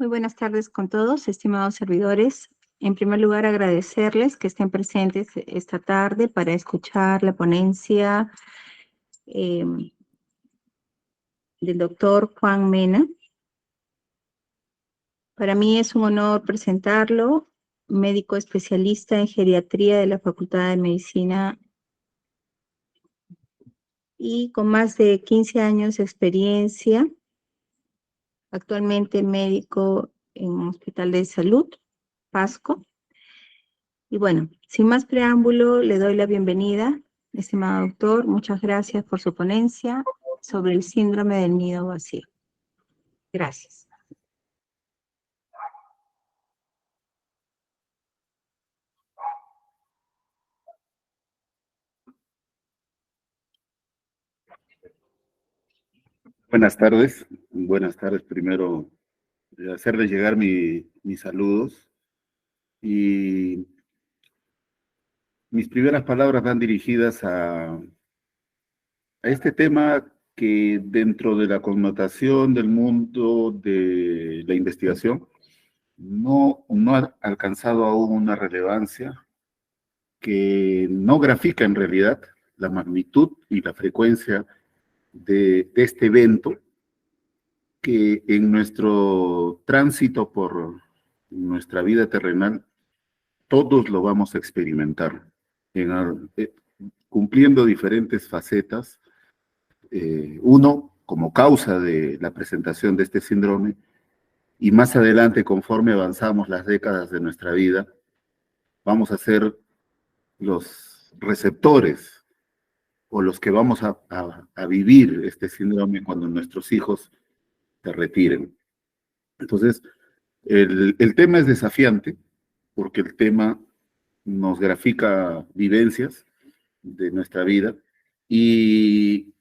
Muy buenas tardes con todos, estimados servidores. En primer lugar, agradecerles que estén presentes esta tarde para escuchar la ponencia del doctor Juan Mena. Para mí es un honor presentarlo, médico especialista en geriatría de la Facultad de Medicina y con más de 15 años de experiencia, actualmente médico en un hospital de salud, Pasco. Y bueno, sin más preámbulo, le doy la bienvenida, estimado doctor. Muchas gracias por su ponencia sobre el síndrome del nido vacío. Gracias. Buenas tardes. Buenas tardes. Primero, hacerles llegar mis saludos. Y mis primeras palabras van dirigidas a este tema que dentro de la connotación del mundo de la investigación no ha alcanzado aún una relevancia, que no grafica en realidad la magnitud y la frecuencia de este evento, que en nuestro tránsito por nuestra vida terrenal todos lo vamos a experimentar, cumpliendo diferentes facetas. Uno, como causa de la presentación de este síndrome, y más adelante, conforme avanzamos las décadas de nuestra vida, vamos a ser los receptores o los que vamos a vivir este síndrome cuando nuestros hijos se retiren. Entonces, el tema es desafiante porque el tema nos grafica vivencias de nuestra vida y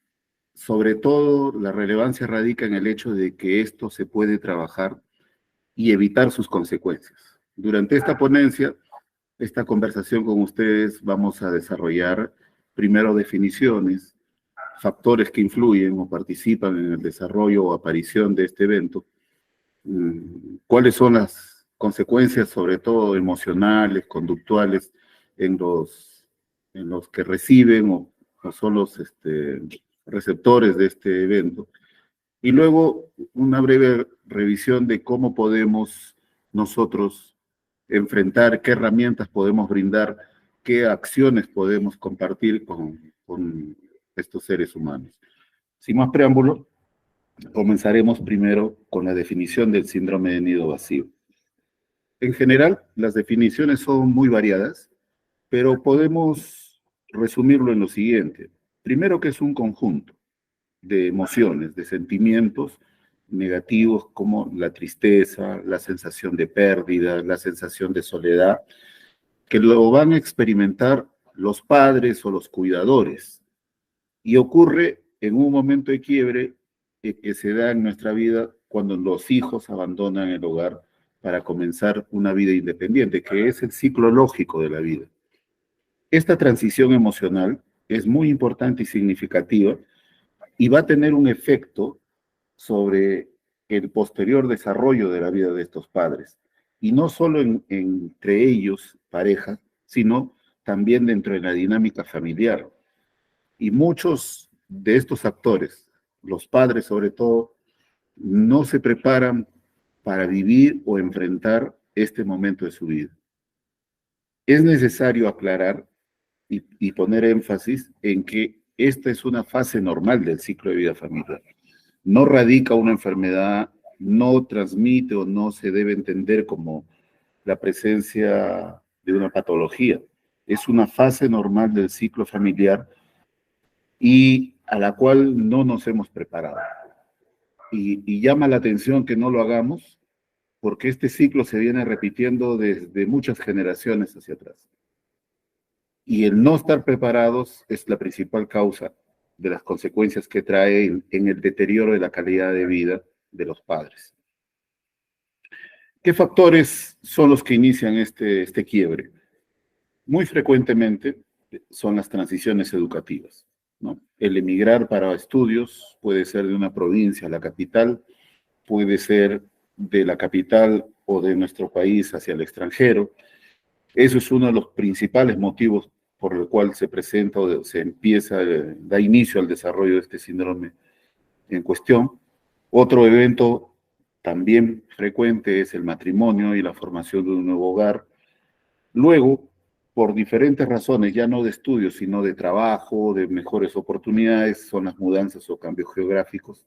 sobre todo la relevancia radica en el hecho de que esto se puede trabajar y evitar sus consecuencias. Durante esta ponencia, esta conversación con ustedes, vamos a desarrollar primero definiciones, factores que influyen o participan en el desarrollo o aparición de este evento, cuáles son las consecuencias, sobre todo emocionales, conductuales, en los que reciben o son los receptores de este evento. Y luego una breve revisión de cómo podemos nosotros enfrentar, qué herramientas podemos brindar, qué acciones podemos compartir con estos seres humanos. Sin más preámbulo, comenzaremos primero con la definición del síndrome de nido vacío. En general, las definiciones son muy variadas, pero podemos resumirlo en lo siguiente. Primero, que es un conjunto de emociones, de sentimientos negativos como la tristeza, la sensación de pérdida, la sensación de soledad, que lo van a experimentar los padres o los cuidadores. Y ocurre en un momento de quiebre que se da en nuestra vida cuando los hijos abandonan el hogar para comenzar una vida independiente, que es el ciclo lógico de la vida. Esta transición emocional es muy importante y significativa y va a tener un efecto sobre el posterior desarrollo de la vida de estos padres. Y no solo entre ellos, pareja, sino también dentro de la dinámica familiar. Y muchos de estos actores, los padres sobre todo, no se preparan para vivir o enfrentar este momento de su vida. Es necesario aclarar y poner énfasis en que esta es una fase normal del ciclo de vida familiar. No radica una enfermedad, no transmite o no se debe entender como la presencia de una patología. Es una fase normal del ciclo familiar y a la cual no nos hemos preparado. Y llama la atención que no lo hagamos porque este ciclo se viene repitiendo desde muchas generaciones hacia atrás. Y el no estar preparados es la principal causa de las consecuencias que trae en el deterioro de la calidad de vida de los padres. ¿Qué factores son los que inician este quiebre? Muy frecuentemente son las transiciones educativas, ¿no? El emigrar para estudios puede ser de una provincia a la capital, puede ser de la capital o de nuestro país hacia el extranjero. Eso es uno de los principales motivos por el cual se presenta o se empieza, da inicio al desarrollo de este síndrome en cuestión. Otro evento también frecuente es el matrimonio y la formación de un nuevo hogar. Luego, por diferentes razones, ya no de estudio, sino de trabajo, de mejores oportunidades, son las mudanzas o cambios geográficos.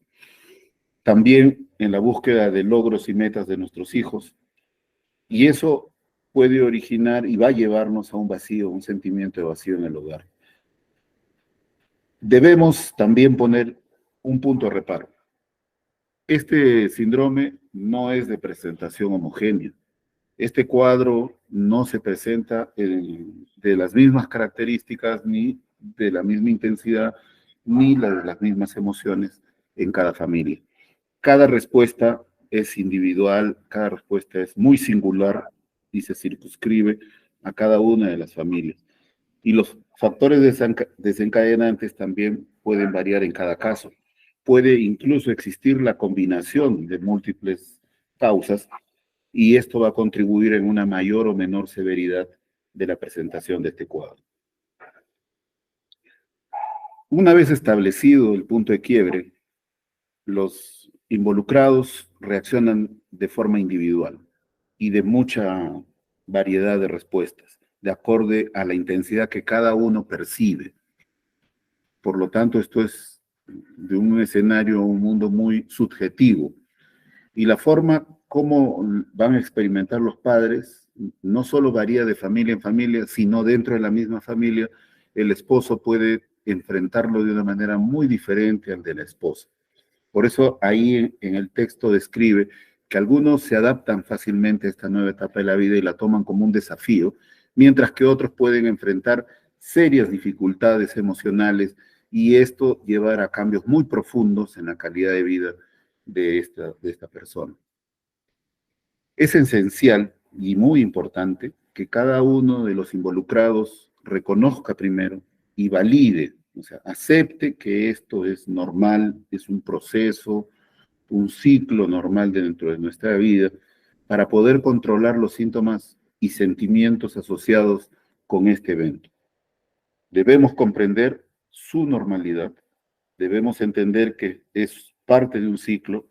También en la búsqueda de logros y metas de nuestros hijos. Y eso puede originar y va a llevarnos a un vacío, un sentimiento de vacío en el hogar. Debemos también poner un punto de reparo. Este síndrome no es de presentación homogénea. Este cuadro no se presenta de las mismas características, ni de la misma intensidad, ni de las mismas emociones en cada familia. Cada respuesta es individual, cada respuesta es muy singular y se circunscribe a cada una de las familias. Y los factores desencadenantes también pueden variar en cada caso. Puede incluso existir la combinación de múltiples causas y esto va a contribuir en una mayor o menor severidad de la presentación de este cuadro. Una vez establecido el punto de quiebre, los involucrados reaccionan de forma individual y de mucha variedad de respuestas, de acuerdo a la intensidad que cada uno percibe. Por lo tanto, esto es de un escenario, un mundo muy subjetivo. Y la forma como van a experimentar los padres no solo varía de familia en familia, sino dentro de la misma familia, el esposo puede enfrentarlo de una manera muy diferente al de la esposa. Por eso ahí en el texto describe que algunos se adaptan fácilmente a esta nueva etapa de la vida y la toman como un desafío, mientras que otros pueden enfrentar serias dificultades emocionales y esto llevar a cambios muy profundos en la calidad de vida de esta persona. Es esencial y muy importante que cada uno de los involucrados reconozca primero y valide, o sea, acepte que esto es normal, es un proceso, un ciclo normal dentro de nuestra vida, para poder controlar los síntomas y sentimientos asociados con este evento. Debemos comprender su normalidad, debemos entender que es parte de un ciclo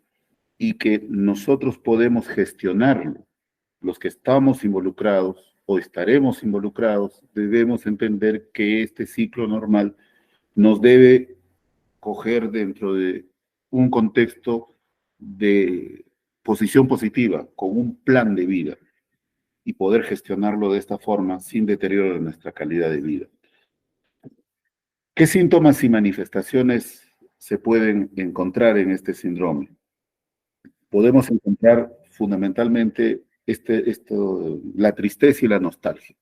y que nosotros podemos gestionarlo. Los que estamos involucrados o estaremos involucrados, debemos entender que este ciclo normal nos debe coger dentro de un contexto de posición positiva, con un plan de vida, y poder gestionarlo de esta forma sin deterioro de nuestra calidad de vida. ¿Qué síntomas y manifestaciones se pueden encontrar en este síndrome? Podemos encontrar fundamentalmente la tristeza y la nostalgia.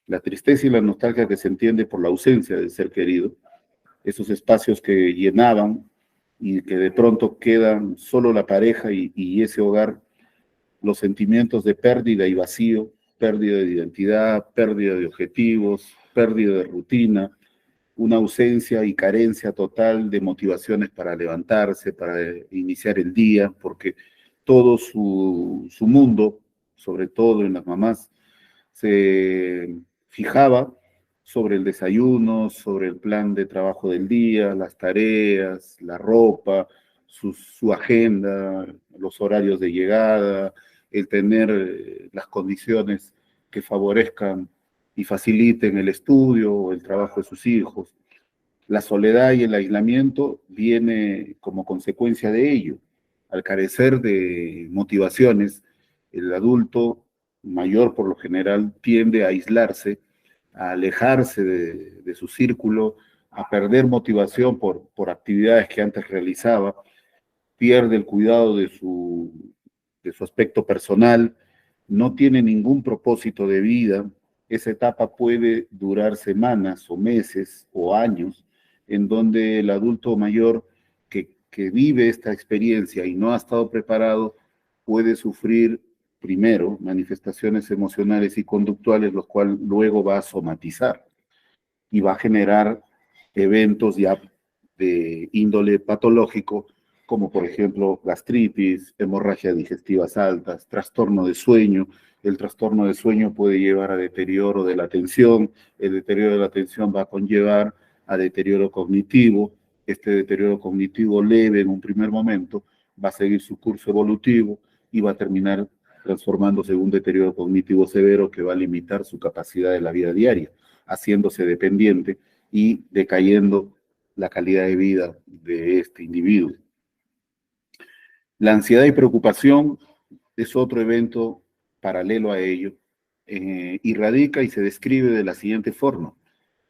La tristeza y la nostalgia que se entiende por la ausencia del ser querido, esos espacios que llenaban y que de pronto quedan solo la pareja y ese hogar, los sentimientos de pérdida y vacío, pérdida de identidad, pérdida de objetivos, pérdida de rutina, una ausencia y carencia total de motivaciones para levantarse, para iniciar el día, porque todo su mundo, sobre todo en las mamás, se fijaba sobre el desayuno, sobre el plan de trabajo del día, las tareas, la ropa, su agenda, los horarios de llegada, el tener las condiciones que favorezcan y faciliten el estudio o el trabajo de sus hijos. La soledad y el aislamiento viene como consecuencia de ello. Al carecer de motivaciones, el adulto mayor por lo general tiende a aislarse, a alejarse de su círculo, a perder motivación por actividades que antes realizaba, pierde el cuidado de su aspecto personal, no tiene ningún propósito de vida. Esa etapa puede durar semanas o meses o años, en donde el adulto mayor que vive esta experiencia y no ha estado preparado puede sufrir primero manifestaciones emocionales y conductuales, los cuales luego va a somatizar y va a generar eventos ya de índole patológico, como por ejemplo gastritis, hemorragias digestivas altas, trastorno de sueño. El trastorno de sueño puede llevar a deterioro de la atención, el deterioro de la atención va a conllevar a deterioro cognitivo, este deterioro cognitivo leve en un primer momento va a seguir su curso evolutivo y va a terminar transformándose en un deterioro cognitivo severo que va a limitar su capacidad de la vida diaria, haciéndose dependiente y decayendo la calidad de vida de este individuo. La ansiedad y preocupación es otro evento paralelo a ello, y radica y se describe de la siguiente forma.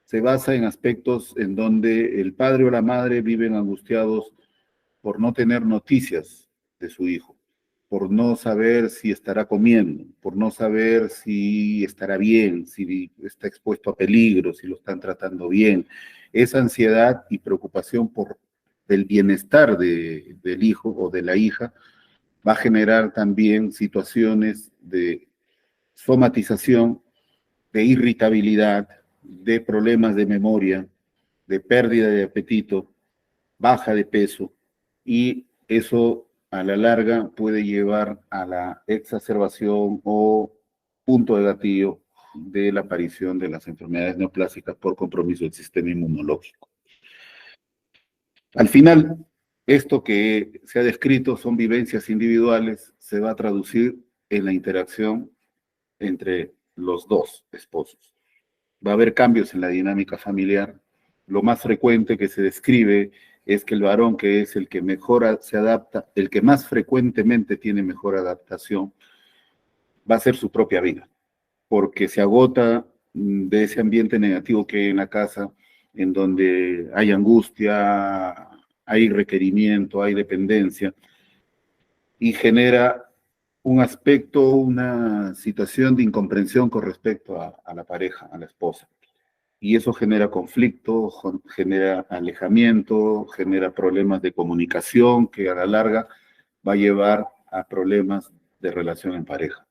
Se basa en aspectos en donde el padre o la madre viven angustiados por no tener noticias de su hijo, por no saber si estará comiendo, por no saber si estará bien, si está expuesto a peligro, si lo están tratando bien. Esa ansiedad y preocupación por el bienestar del hijo o de la hija va a generar también situaciones de somatización, de irritabilidad, de problemas de memoria, de pérdida de apetito, baja de peso, y eso a la larga puede llevar a la exacerbación o punto de gatillo de la aparición de las enfermedades neoplásicas por compromiso del sistema inmunológico. Al final, esto que se ha descrito son vivencias individuales, se va a traducir en la interacción entre los dos esposos. Va a haber cambios en la dinámica familiar. Lo más frecuente que se describe es que el varón, que es el que mejor se adapta, el que más frecuentemente tiene mejor adaptación, va a ser su propia vida, porque se agota de ese ambiente negativo que hay en la casa, en donde hay angustia, hay requerimiento, hay dependencia, y genera un aspecto, una situación de incomprensión con respecto a la pareja, a la esposa. Y eso genera conflicto, genera alejamiento, genera problemas de comunicación que a la larga va a llevar a problemas de relación en pareja.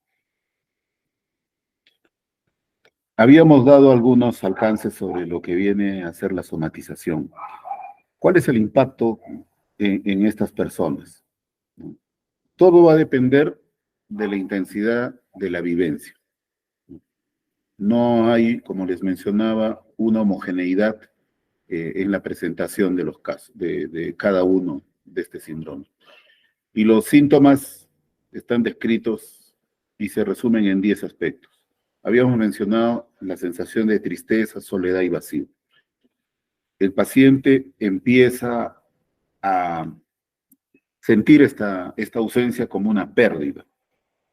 Habíamos dado algunos alcances sobre lo que viene a ser la somatización. ¿Cuál es el impacto en estas personas? Todo va a depender de la intensidad de la vivencia. No hay, como les mencionaba, una homogeneidad en la presentación de los casos, de cada uno de este síndrome. Y los síntomas están descritos y se resumen en 10 aspectos. Habíamos mencionado la sensación de tristeza, soledad y vacío. El paciente empieza a sentir esta ausencia como una pérdida,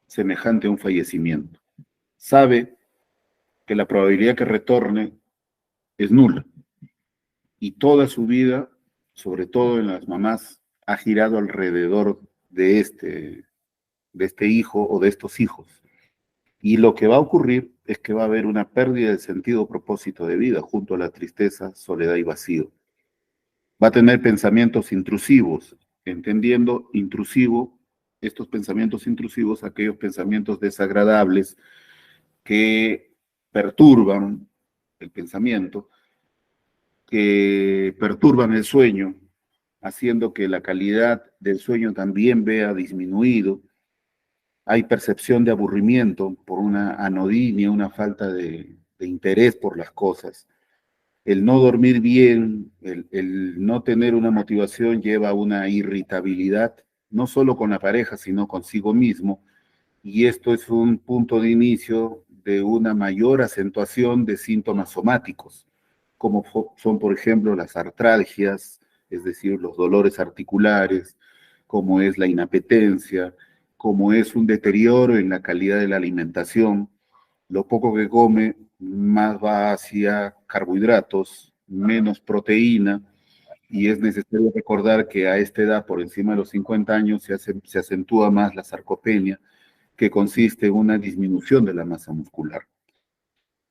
semejante a un fallecimiento. Sabe que la probabilidad que retorne es nula. Y toda su vida, sobre todo en las mamás, ha girado alrededor de este hijo o de estos hijos. Y lo que va a ocurrir es que va a haber una pérdida de sentido o propósito de vida junto a la tristeza, soledad y vacío. Va a tener pensamientos intrusivos, entendiendo intrusivo estos pensamientos intrusivos, aquellos pensamientos desagradables que perturban el pensamiento, que perturban el sueño, haciendo que la calidad del sueño también vea disminuido. Hay percepción de aburrimiento por una anodinia, una falta de interés por las cosas. El no dormir bien, el no tener una motivación lleva a una irritabilidad, no solo con la pareja, sino consigo mismo, y esto es un punto de inicio de una mayor acentuación de síntomas somáticos, como son, por ejemplo, las artralgias, es decir, los dolores articulares, como es la inapetencia, como es un deterioro en la calidad de la alimentación. Lo poco que come más va hacia carbohidratos, menos proteína, y es necesario recordar que a esta edad, por encima de los 50 años, se acentúa más la sarcopenia, que consiste en una disminución de la masa muscular.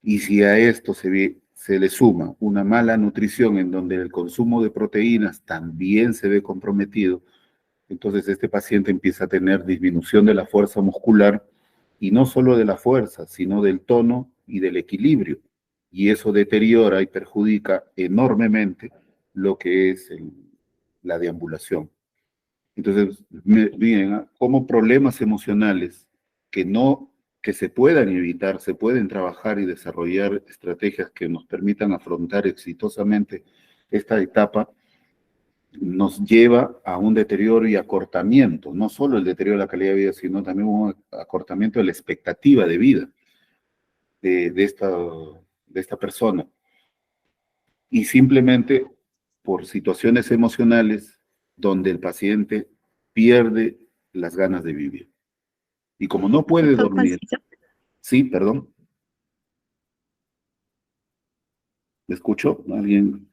Y si a esto se le suma una mala nutrición en donde el consumo de proteínas también se ve comprometido, entonces este paciente empieza a tener disminución de la fuerza muscular, y no solo de la fuerza, sino del tono y del equilibrio. Y eso deteriora y perjudica enormemente lo que es la deambulación. Entonces, miren, como problemas emocionales que se puedan evitar, se pueden trabajar y desarrollar estrategias que nos permitan afrontar exitosamente esta etapa, nos lleva a un deterioro y acortamiento, no solo el deterioro de la calidad de vida, sino también un acortamiento de la expectativa de vida de esta persona. Y simplemente por situaciones emocionales donde el paciente pierde las ganas de vivir. Y como no puede Doctor dormir, Juancito, sí, perdón, ¿me escucho? ¿Alguien?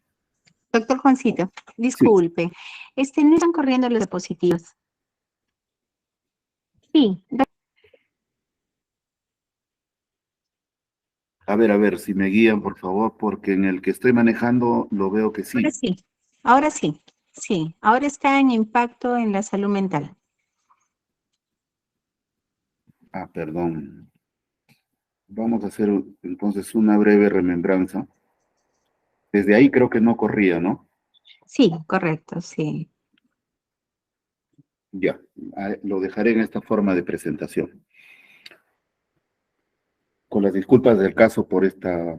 doctor Juancito, Sí. disculpe, no están corriendo los diapositivas. Sí, A ver, si me guían, por favor, porque en el que estoy manejando lo veo que ahora sí. sí, ahora sí, sí, ahora está en impacto en la salud mental. Ah, perdón. Vamos a hacer entonces una breve remembranza. Desde ahí creo que no corría, ¿no? Sí, correcto, sí. Ya, lo dejaré en esta forma de presentación. Con las disculpas del caso por esta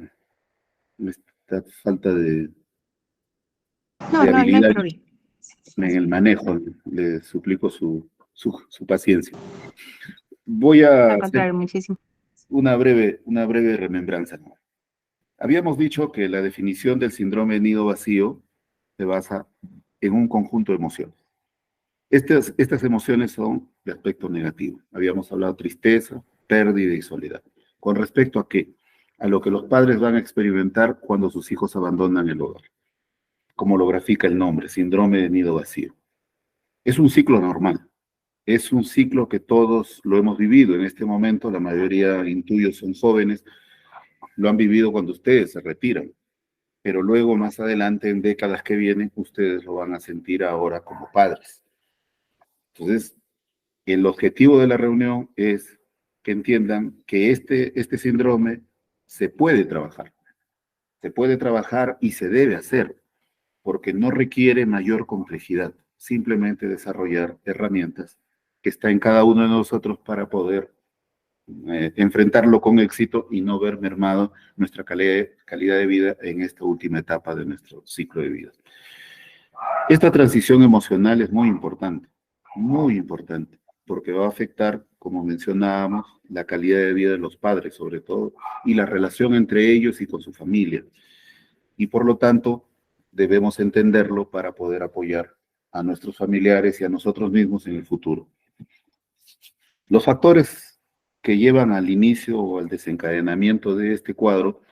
falta No, de no, no hay habilidad problema. Sí, sí, en sí. el manejo. Le suplico su paciencia. Voy a Al hacer contrario, muchísimo. una breve remembranza. Habíamos dicho que la definición del síndrome de nido vacío se basa en un conjunto de emociones. Estas emociones son de aspecto negativo. Habíamos hablado de tristeza, pérdida y soledad. ¿Con respecto a qué? A lo que los padres van a experimentar cuando sus hijos abandonan el hogar, como lo grafica el nombre, síndrome de nido vacío. Es un ciclo normal, es un ciclo que todos lo hemos vivido. En este momento, la mayoría, intuyo, son jóvenes, lo han vivido cuando ustedes se retiran, pero luego, más adelante, en décadas que vienen, ustedes lo van a sentir ahora como padres. Entonces, el objetivo de la reunión es que entiendan que este síndrome se puede trabajar y se debe hacer, porque no requiere mayor complejidad, simplemente desarrollar herramientas que está en cada uno de nosotros para poder enfrentarlo con éxito y no ver mermado nuestra calidad de vida en esta última etapa de nuestro ciclo de vida. Esta transición emocional es muy importante, porque va a afectar, como mencionábamos, la calidad de vida de los padres, sobre todo, y la relación entre ellos y con su familia. Y por lo tanto, debemos entenderlo para poder apoyar a nuestros familiares y a nosotros mismos en el futuro. Los factores que llevan al inicio o al desencadenamiento de este cuadro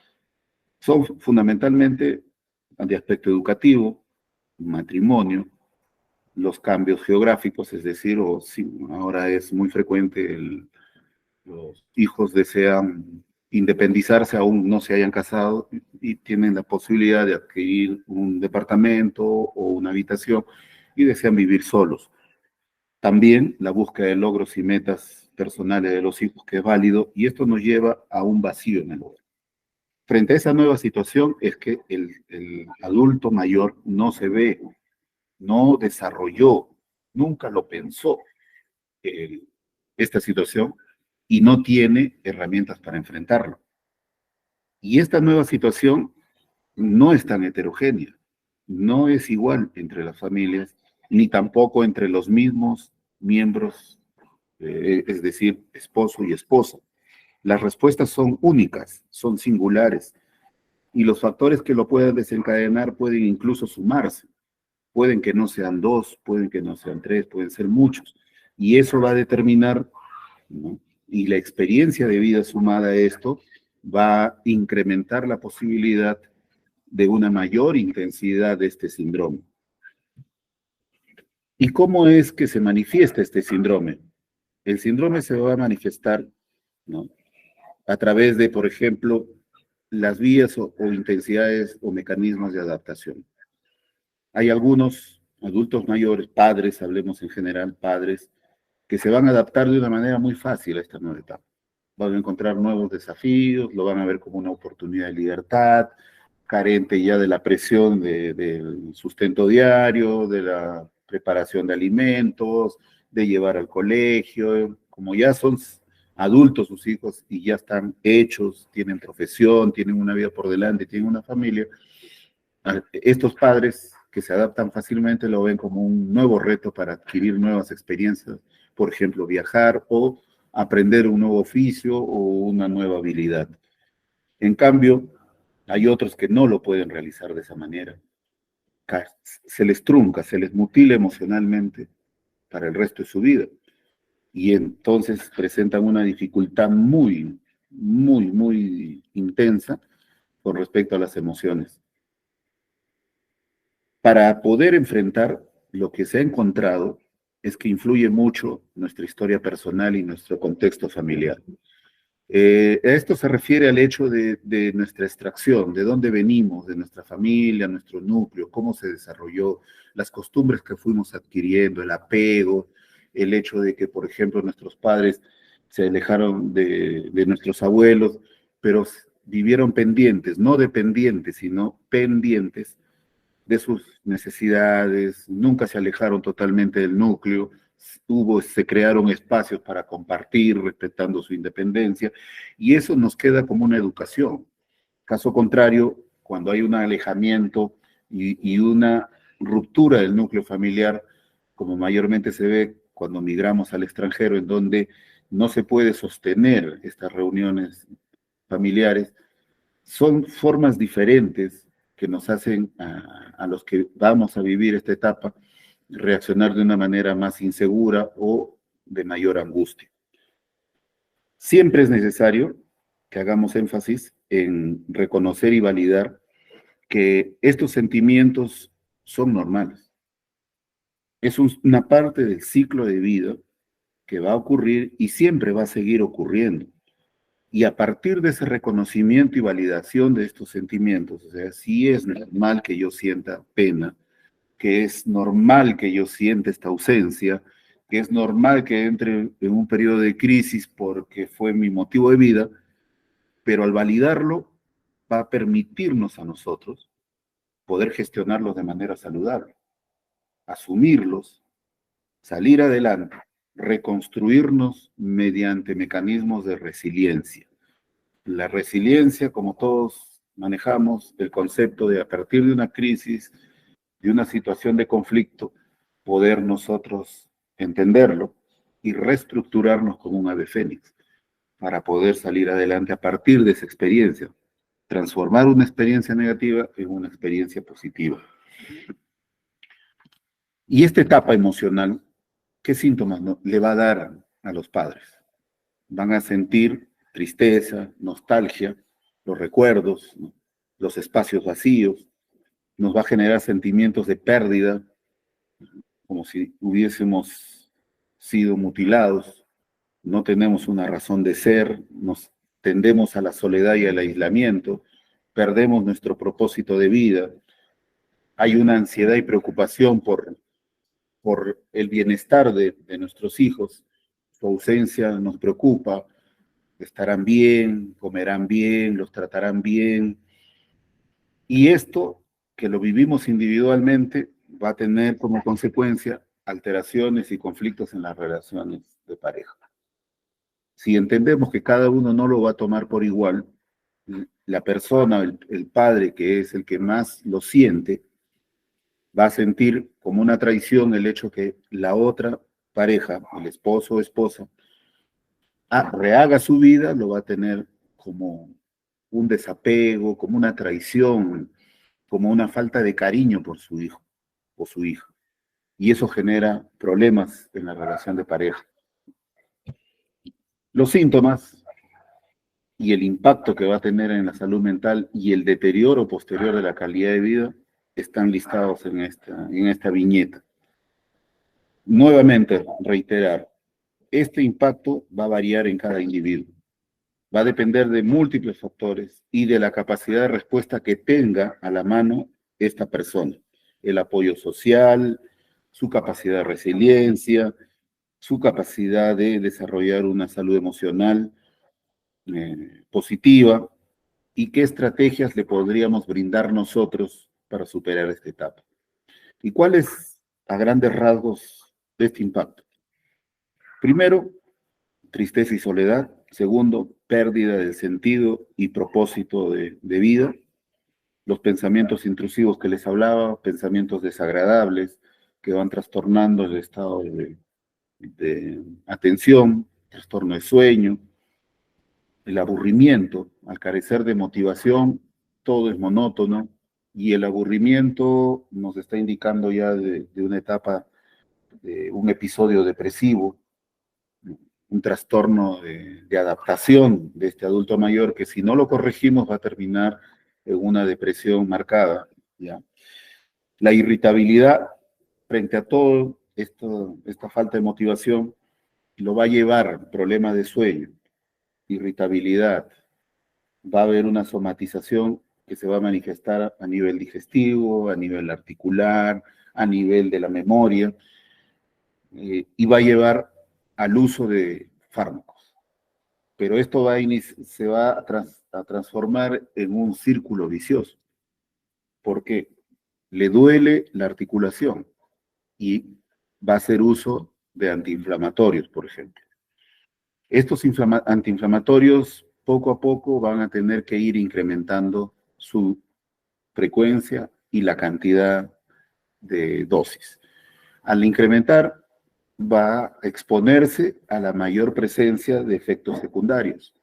son fundamentalmente de aspecto educativo, matrimonio, los cambios geográficos, es decir, ahora es muy frecuente los hijos desean independizarse, aún no se hayan casado y tienen la posibilidad de adquirir un departamento o una habitación y desean vivir solos. También la búsqueda de logros y metas personales de los hijos, que es válido, y esto nos lleva a un vacío en el hogar. Frente a esa nueva situación es que el adulto mayor no se ve, no desarrolló, nunca lo pensó esta situación y no tiene herramientas para enfrentarlo. Y esta nueva situación no es tan heterogénea, no es igual entre las familias, ni tampoco entre los mismos miembros, es decir, esposo y esposa. Las respuestas son únicas, son singulares, y los factores que lo puedan desencadenar pueden incluso sumarse. Pueden que no sean dos, pueden que no sean tres, pueden ser muchos. Y eso va a determinar, ¿no? Y la experiencia de vida sumada a esto va a incrementar la posibilidad de una mayor intensidad de este síndrome. ¿Y cómo es que se manifiesta este síndrome? El síndrome se va a manifestar, ¿no?, a través de, por ejemplo, las vías o intensidades o mecanismos de adaptación. Hay algunos adultos mayores, padres, hablemos en general, padres, que se van a adaptar de una manera muy fácil a esta nueva etapa. Van a encontrar nuevos desafíos, lo van a ver como una oportunidad de libertad, carente ya de la presión del sustento diario, de la preparación de alimentos, de llevar al colegio, como ya son adultos sus hijos y ya están hechos, tienen profesión, tienen una vida por delante, tienen una familia, estos padres que se adaptan fácilmente lo ven como un nuevo reto para adquirir nuevas experiencias, por ejemplo, viajar o aprender un nuevo oficio o una nueva habilidad. En cambio, hay otros que no lo pueden realizar de esa manera. Se les trunca, se les mutila emocionalmente para el resto de su vida. Y entonces presentan una dificultad muy intensa con respecto a las emociones. Para poder enfrentar lo que se ha encontrado es que influye mucho nuestra historia personal y nuestro contexto familiar. Esto se refiere al hecho de nuestra extracción, de dónde venimos, de nuestra familia, nuestro núcleo, cómo se desarrolló, las costumbres que fuimos adquiriendo, el apego, el hecho de que, por ejemplo, nuestros padres se alejaron de nuestros abuelos, pero vivieron pendientes, no dependientes, sino pendientes de sus necesidades, nunca se alejaron totalmente del núcleo, se crearon espacios para compartir, respetando su independencia, y eso nos queda como una educación. Caso contrario, cuando hay un alejamiento y una ruptura del núcleo familiar, como mayormente se ve cuando migramos al extranjero, en donde no se puede sostener estas reuniones familiares, son formas diferentes que nos hacen a los que vamos a vivir esta etapa reaccionar de una manera más insegura o de mayor angustia. Siempre es necesario que hagamos énfasis en reconocer y validar que estos sentimientos son normales. Es una parte del ciclo de vida que va a ocurrir y siempre va a seguir ocurriendo. Y a partir de ese reconocimiento y validación de estos sentimientos, o sea, sí es normal que yo sienta pena, que es normal que yo sienta esta ausencia, que es normal que entre en un periodo de crisis porque fue mi motivo de vida, pero al validarlo va a permitirnos a nosotros poder gestionarlos de manera saludable, asumirlos, salir adelante, reconstruirnos mediante mecanismos de resiliencia. La resiliencia, como todos manejamos, el concepto de a partir de una crisis, de una situación de conflicto, poder nosotros entenderlo y reestructurarnos como un ave fénix para poder salir adelante a partir de esa experiencia, transformar una experiencia negativa en una experiencia positiva. Y esta etapa emocional, ¿qué síntomas le va a dar a los padres? Van a sentir tristeza, nostalgia, los recuerdos, ¿no? Los espacios vacíos, nos va a generar sentimientos de pérdida, como si hubiésemos sido mutilados, no tenemos una razón de ser, nos tendemos a la soledad y al aislamiento, perdemos nuestro propósito de vida, hay una ansiedad y preocupación por el bienestar de nuestros hijos, su ausencia nos preocupa, estarán bien, comerán bien, los tratarán bien. Y esto, que lo vivimos individualmente, va a tener como consecuencia alteraciones y conflictos en las relaciones de pareja. Si entendemos que cada uno no lo va a tomar por igual, la persona, el padre, que es el que más lo siente, va a sentir como una traición el hecho que la otra pareja, el esposo o esposa, rehaga su vida, lo va a tener como un desapego, como una traición, como una falta de cariño por su hijo o su hija. Y eso genera problemas en la relación de pareja. Los síntomas y el impacto que va a tener en la salud mental y el deterioro posterior de la calidad de vida están listados en esta viñeta. Nuevamente, reiterar, este impacto va a variar en cada individuo. Va a depender de múltiples factores y de la capacidad de respuesta que tenga a la mano esta persona. El apoyo social, su capacidad de resiliencia, su capacidad de desarrollar una salud emocional positiva y qué estrategias le podríamos brindar nosotros para superar esta etapa. ¿Y cuáles a grandes rasgos de este impacto. Primero, tristeza y soledad. Segundo, pérdida del sentido y propósito de vida. Los pensamientos intrusivos que les hablaba, pensamientos desagradables que van trastornando el estado de atención, trastorno de sueño, el aburrimiento, al carecer de motivación, todo es monótono y el aburrimiento nos está indicando ya de una etapa, de un episodio depresivo, un trastorno de adaptación de este adulto mayor que si no lo corregimos va a terminar en una depresión marcada, ¿ya? La irritabilidad frente a todo esta falta de motivación lo va a llevar a problemas de sueño, irritabilidad, va a haber una somatización que se va a manifestar a nivel digestivo, a nivel articular, a nivel de la memoria, y va a llevar al uso de fármacos. Pero esto se va a transformar en un círculo vicioso, porque le duele la articulación y va a hacer uso de antiinflamatorios, por ejemplo. Estos antiinflamatorios poco a poco van a tener que ir incrementando su frecuencia y la cantidad de dosis. Al incrementar, va a exponerse a la mayor presencia de efectos secundarios,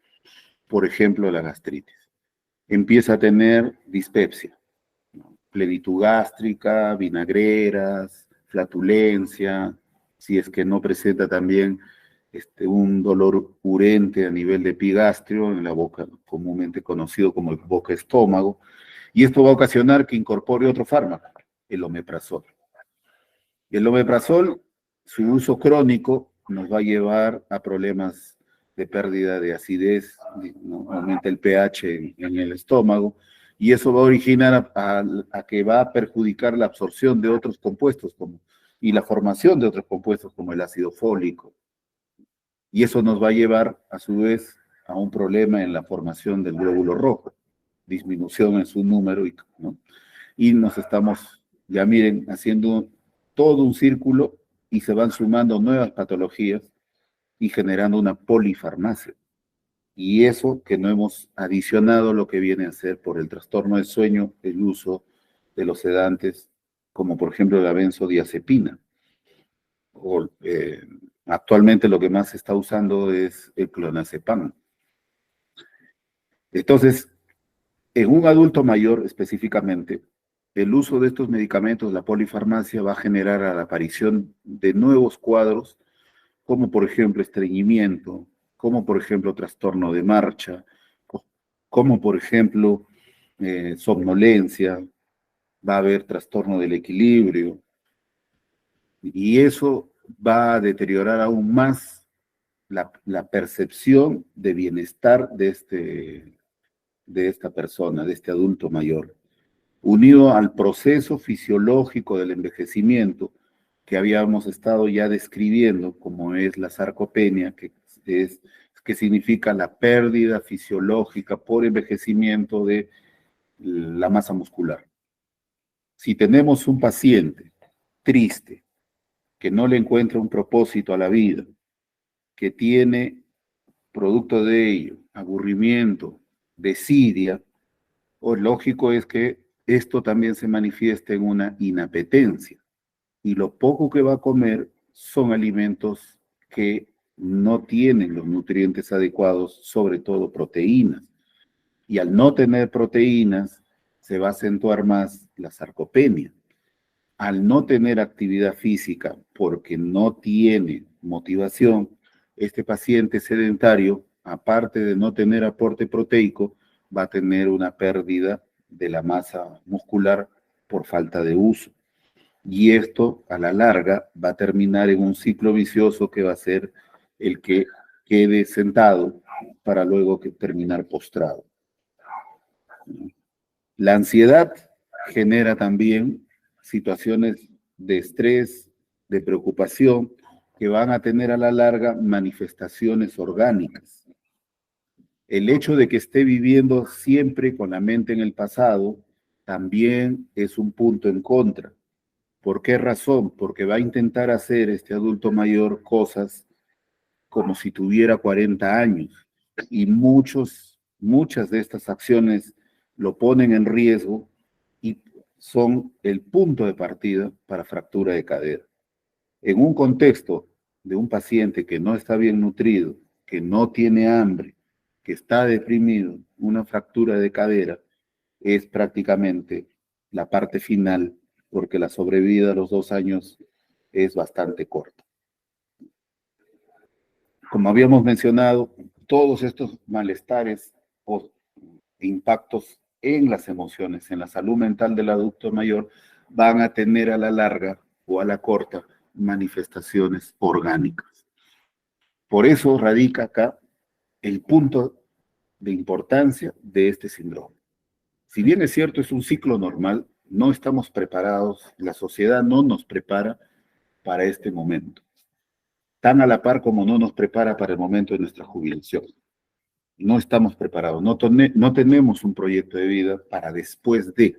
por ejemplo, la gastritis. Empieza a tener dispepsia, plenitud gástrica, vinagreras, flatulencia, si es que no presenta también un dolor urente a nivel de epigastrio en la boca, comúnmente conocido como el boca-estómago, y esto va a ocasionar que incorpore otro fármaco, el omeprazol. El omeprazol, su uso crónico, nos va a llevar a problemas de pérdida de acidez, ¿no? Aumenta el pH en el estómago, y eso va a originar a que va a perjudicar la absorción de otros compuestos y la formación de otros compuestos como el ácido fólico. Y eso nos va a llevar, a su vez, a un problema en la formación del glóbulo rojo, disminución en su número, ¿no? Y nos estamos, ya miren, haciendo todo un círculo y se van sumando nuevas patologías y generando una polifarmacia. Y eso que no hemos adicionado lo que viene a ser por el trastorno del sueño, el uso de los sedantes, como por ejemplo la benzodiazepina. Actualmente lo que más se está usando es el clonazepam. Entonces, en un adulto mayor específicamente, el uso de estos medicamentos, la polifarmacia, va a generar la aparición de nuevos cuadros, como por ejemplo estreñimiento, como por ejemplo trastorno de marcha, como por ejemplo somnolencia, va a haber trastorno del equilibrio, y eso va a deteriorar aún más la percepción de bienestar de esta persona, de este adulto mayor, unido al proceso fisiológico del envejecimiento que habíamos estado ya describiendo, como es la sarcopenia, que significa la pérdida fisiológica por envejecimiento de la masa muscular. Si tenemos un paciente triste, que no le encuentra un propósito a la vida, que tiene, producto de ello, aburrimiento, desidia, o lógico es que esto también se manifieste en una inapetencia. Y lo poco que va a comer son alimentos que no tienen los nutrientes adecuados, sobre todo proteínas. Y al no tener proteínas, se va a acentuar más la sarcopenia. Al no tener actividad física porque no tiene motivación, este paciente sedentario, aparte de no tener aporte proteico, va a tener una pérdida de la masa muscular por falta de uso. Y esto, a la larga, va a terminar en un ciclo vicioso que va a ser el que quede sentado para luego terminar postrado. La ansiedad genera también situaciones de estrés, de preocupación, que van a tener a la larga manifestaciones orgánicas. El hecho de que esté viviendo siempre con la mente en el pasado también es un punto en contra, ¿Por qué razón? Porque va a intentar hacer este adulto mayor cosas como si tuviera 40 años. Y muchas de estas acciones lo ponen en riesgo y son el punto de partida para fractura de cadera. En un contexto de un paciente que no está bien nutrido, que no tiene hambre, que está deprimido, una fractura de cadera es prácticamente la parte final, porque la sobrevida a los 2 años es bastante corta. Como habíamos mencionado, todos estos malestares o impactos en las emociones, en la salud mental del adulto mayor, van a tener a la larga o a la corta manifestaciones orgánicas. Por eso radica acá el punto de importancia de este síndrome. Si bien es cierto, es un ciclo normal, no estamos preparados, la sociedad no nos prepara para este momento, tan a la par como no nos prepara para el momento de nuestra jubilación. No estamos preparados, no tenemos un proyecto de vida para después de.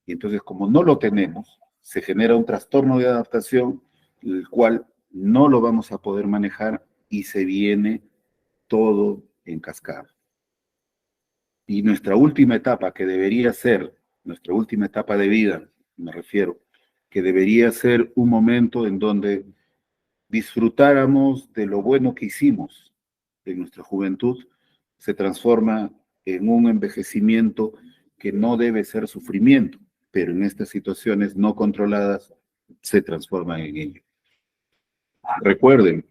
Y entonces, como no lo tenemos, se genera un trastorno de adaptación, el cual no lo vamos a poder manejar y se viene todo en cascada. Y nuestra última etapa, que debería ser, nuestra última etapa de vida, me refiero, que debería ser un momento en donde disfrutáramos de lo bueno que hicimos en nuestra juventud, se transforma en un envejecimiento que no debe ser sufrimiento, pero en estas situaciones no controladas se transforma en ello. Recuerden,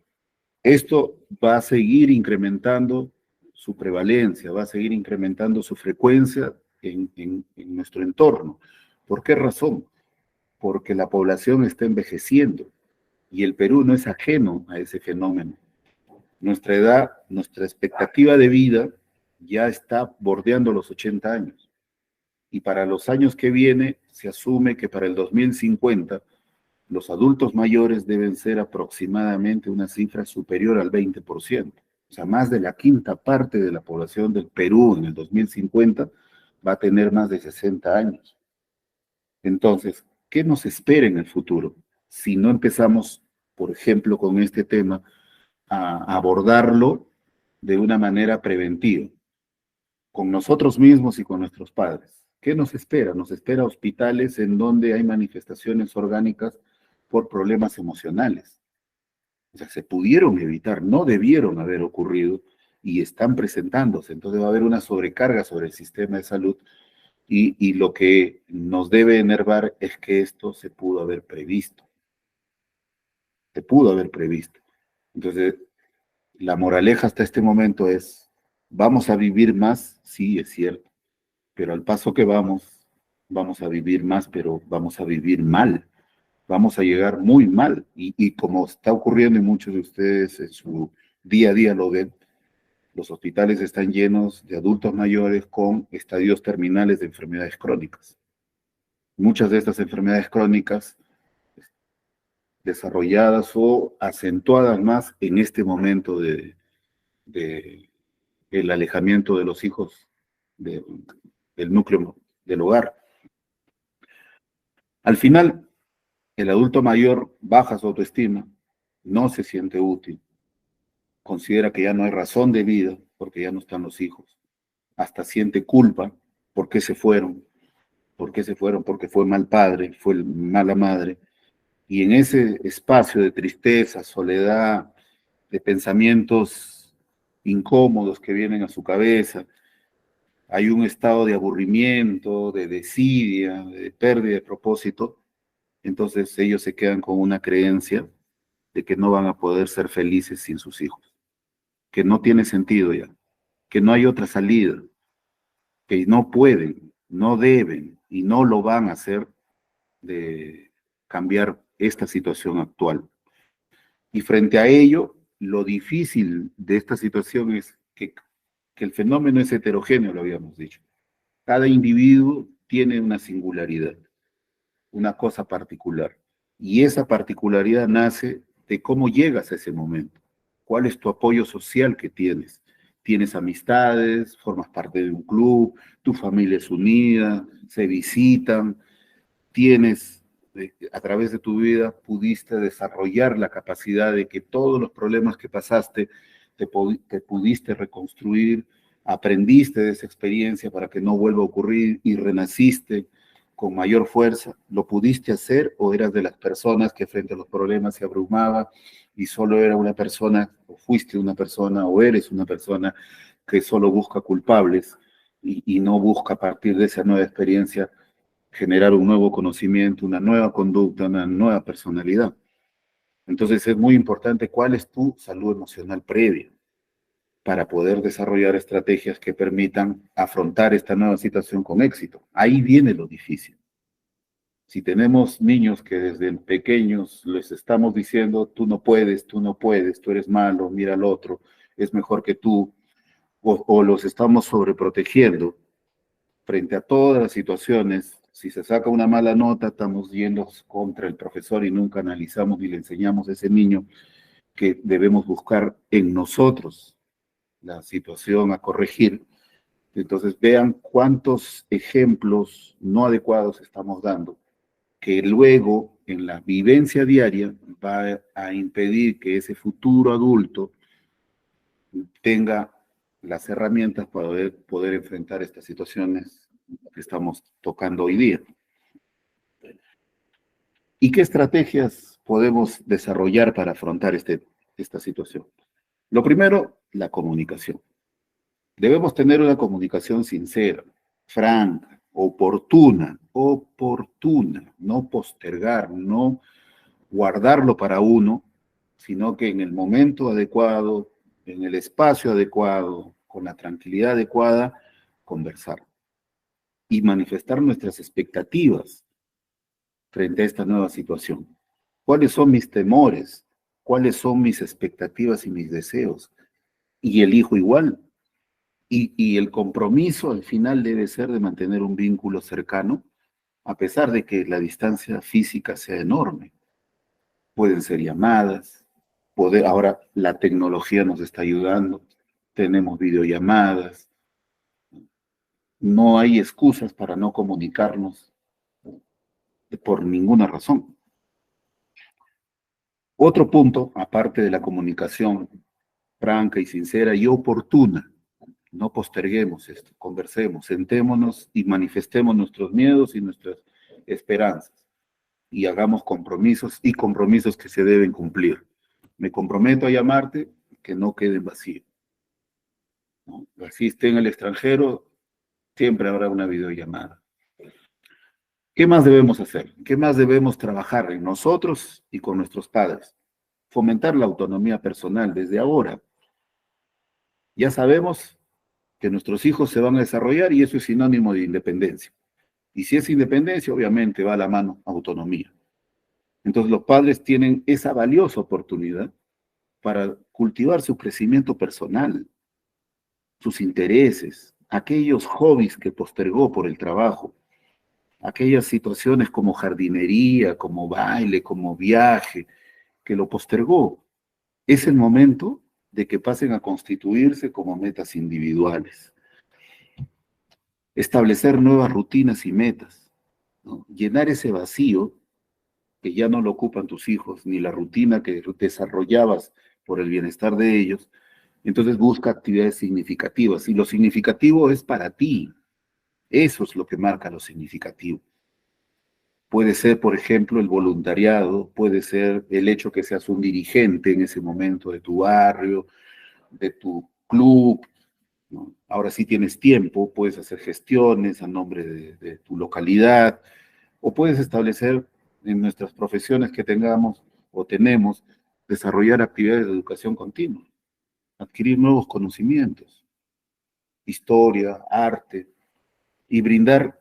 esto va a seguir incrementando su prevalencia, va a seguir incrementando su frecuencia en nuestro entorno. ¿Por qué razón? Porque la población está envejeciendo y el Perú no es ajeno a ese fenómeno. Nuestra edad, nuestra expectativa de vida ya está bordeando los 80 años. Y para los años que viene, se asume que para el 2050 los adultos mayores deben ser aproximadamente una cifra superior al 20%. O sea, más de la quinta parte de la población del Perú en el 2050 va a tener más de 60 años. Entonces, ¿qué nos espera en el futuro? Si no empezamos, por ejemplo, con este tema, a abordarlo de una manera preventiva, con nosotros mismos y con nuestros padres. ¿Qué nos espera? Nos espera hospitales en donde hay manifestaciones orgánicas por problemas emocionales. O sea, se pudieron evitar, no debieron haber ocurrido y están presentándose. Entonces va a haber una sobrecarga sobre el sistema de salud y lo que nos debe enervar es que esto se pudo haber previsto. Se pudo haber previsto. Entonces, la moraleja hasta este momento es, ¿vamos a vivir más? Sí, es cierto, pero al paso que vamos a vivir más, pero vamos a vivir mal. Vamos a llegar muy mal. Y como está ocurriendo y muchos de ustedes en su día a día lo ven, los hospitales están llenos de adultos mayores con estadios terminales de enfermedades crónicas. Muchas de estas enfermedades crónicas desarrolladas o acentuadas más en este momento de el alejamiento de los hijos del núcleo del hogar. Al final, el adulto mayor baja su autoestima, no se siente útil, considera que ya no hay razón de vida porque ya no están los hijos, hasta siente culpa porque se fueron, porque fue mal padre, fue mala madre, y en ese espacio de tristeza, soledad, de pensamientos incómodos que vienen a su cabeza, hay un estado de aburrimiento, de desidia, de pérdida de propósito, entonces ellos se quedan con una creencia de que no van a poder ser felices sin sus hijos, que no tiene sentido ya, que no hay otra salida, que no pueden, no deben y no lo van a hacer de cambiar esta situación actual. Y frente a ello, lo difícil de esta situación es que el fenómeno es heterogéneo, lo habíamos dicho. Cada individuo tiene una singularidad, una cosa particular. Y esa particularidad nace de cómo llegas a ese momento. ¿Cuál es tu apoyo social que tienes? Tienes amistades, formas parte de un club, tu familia es unida, se visitan, tienes a través de tu vida pudiste desarrollar la capacidad de que todos los problemas que pasaste te pudiste reconstruir, aprendiste de esa experiencia para que no vuelva a ocurrir y renaciste con mayor fuerza. ¿Lo pudiste hacer o eras de las personas que frente a los problemas se abrumaba y solo era una persona, o fuiste una persona, o eres una persona que solo busca culpables y no busca a partir de esa nueva experiencia generar un nuevo conocimiento, una nueva conducta, una nueva personalidad? Entonces es muy importante cuál es tu salud emocional previa para poder desarrollar estrategias que permitan afrontar esta nueva situación con éxito. Ahí viene lo difícil. Si tenemos niños que desde pequeños les estamos diciendo, tú no puedes, tú eres malo, mira al otro, es mejor que tú, o los estamos sobreprotegiendo frente a todas las situaciones. Si se saca una mala nota, estamos yendo contra el profesor y nunca analizamos ni le enseñamos a ese niño que debemos buscar en nosotros la situación a corregir. Entonces vean cuántos ejemplos no adecuados estamos dando, que luego en la vivencia diaria va a impedir que ese futuro adulto tenga las herramientas para poder enfrentar estas situaciones que estamos tocando hoy día. ¿Y qué estrategias podemos desarrollar para afrontar esta situación? Lo primero, la comunicación. Debemos tener una comunicación sincera, franca, oportuna, no postergar, no guardarlo para uno, sino que en el momento adecuado, en el espacio adecuado, con la tranquilidad adecuada, conversar y manifestar nuestras expectativas frente a esta nueva situación. ¿Cuáles son mis temores? ¿Cuáles son mis expectativas y mis deseos? Y elijo igual. Y el compromiso al final debe ser de mantener un vínculo cercano, a pesar de que la distancia física sea enorme. Pueden ser llamadas, ahora la tecnología nos está ayudando, tenemos videollamadas, no hay excusas para no comunicarnos por ninguna razón. Otro punto, aparte de la comunicación franca y sincera y oportuna, no posterguemos esto, conversemos, sentémonos y manifestemos nuestros miedos y nuestras esperanzas y hagamos compromisos y compromisos que se deben cumplir. Me comprometo a llamarte, que no quede en vacío, ¿no? Así esté en el extranjero, siempre habrá una videollamada. ¿Qué más debemos hacer? ¿Qué más debemos trabajar en nosotros y con nuestros padres? Fomentar la autonomía personal desde ahora. Ya sabemos que nuestros hijos se van a desarrollar y eso es sinónimo de independencia. Y si es independencia, obviamente va a la mano autonomía. Entonces los padres tienen esa valiosa oportunidad para cultivar su crecimiento personal, sus intereses, aquellos hobbies que postergó por el trabajo, aquellas situaciones como jardinería, como baile, como viaje, que lo postergó. Es el momento de que pasen a constituirse como metas individuales. Establecer nuevas rutinas y metas, ¿no? Llenar ese vacío que ya no lo ocupan tus hijos, ni la rutina que desarrollabas por el bienestar de ellos. Entonces busca actividades significativas, y lo significativo es para ti. Eso es lo que marca lo significativo. Puede ser, por ejemplo, el voluntariado, puede ser el hecho que seas un dirigente en ese momento de tu barrio, de tu club, ¿no? Ahora sí tienes tiempo, puedes hacer gestiones a nombre de tu localidad, o puedes establecer en nuestras profesiones que tengamos o tenemos, desarrollar actividades de educación continua, adquirir nuevos conocimientos, historia, arte, y brindar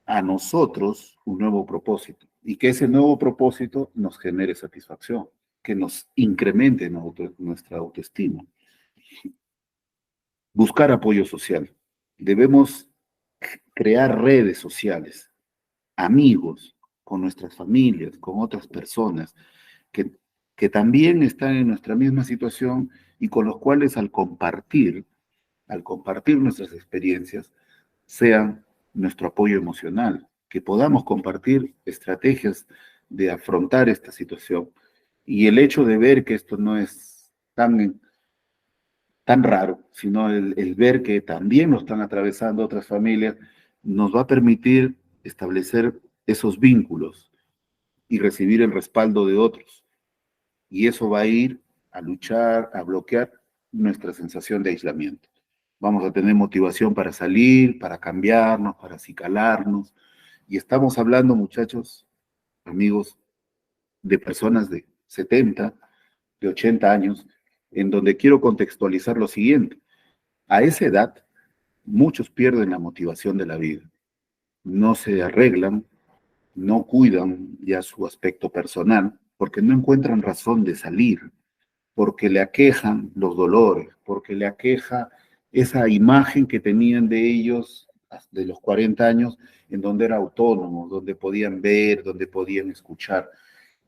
a nosotros un nuevo propósito, y que ese nuevo propósito nos genere satisfacción, que nos incremente nuestra autoestima. Buscar apoyo social. Debemos crear redes sociales, amigos, con nuestras familias, con otras personas que, que también están en nuestra misma situación y con los cuales al compartir nuestras experiencias, sean nuestro apoyo emocional, que podamos compartir estrategias de afrontar esta situación. Y el hecho de ver que esto no es tan raro, sino el ver que también lo están atravesando otras familias, nos va a permitir establecer esos vínculos y recibir el respaldo de otros. Y eso va a ir a luchar, a bloquear nuestra sensación de aislamiento. Vamos a tener motivación para salir, para cambiarnos, para acicalarnos. Y estamos hablando, muchachos, amigos, de personas de 70, de 80 años, en donde quiero contextualizar lo siguiente. A esa edad, muchos pierden la motivación de la vida. No se arreglan, no cuidan ya su aspecto personal, porque no encuentran razón de salir, porque le aquejan los dolores, porque le aqueja esa imagen que tenían de ellos de los 40 años, en donde era autónomo, donde podían ver, donde podían escuchar.